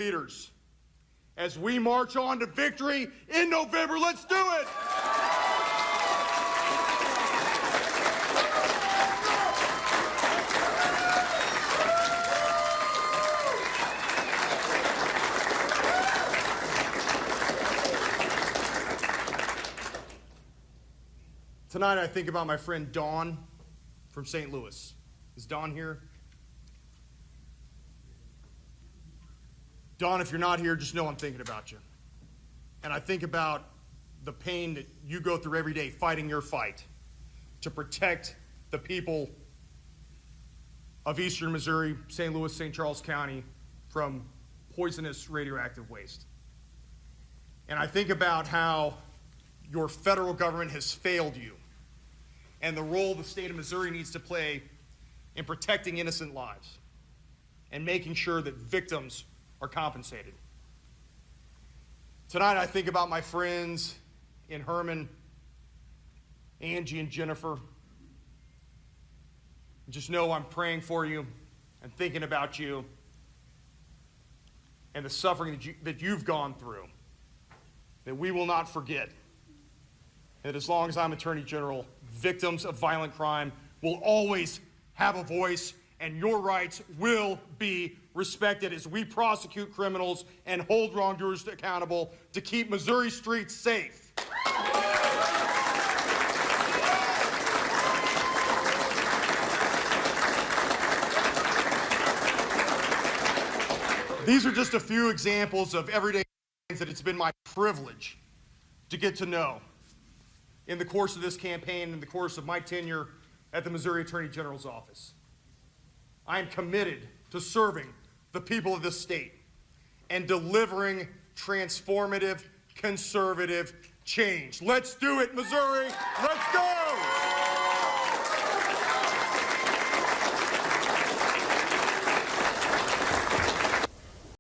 leaders. As we march on to victory in November, let's do it! Tonight I think about my friend Dawn from St. Louis. Is Dawn here? Dawn, if you're not here, just know I'm thinking about you. And I think about the pain that you go through every day fighting your fight to protect the people of eastern Missouri, St. Louis, St. Charles County from poisonous radioactive waste. And I think about how your federal government has failed you and the role the state of Missouri needs to play in protecting innocent lives and making sure that victims are compensated. Tonight I think about my friends in Herman, Angie and Jennifer. Just know I'm praying for you and thinking about you and the suffering that you've gone through, that we will not forget. That as long as I'm Attorney General, victims of violent crime will always have a voice, and your rights will be respected as we prosecute criminals and hold wrongdoers accountable to keep Missouri streets safe. These are just a few examples of everyday things that it's been my privilege to get to know in the course of this campaign, in the course of my tenure at the Missouri Attorney General's office. I am committed to serving the people of this state and delivering transformative, conservative change. Let's do it, Missouri. Let's go.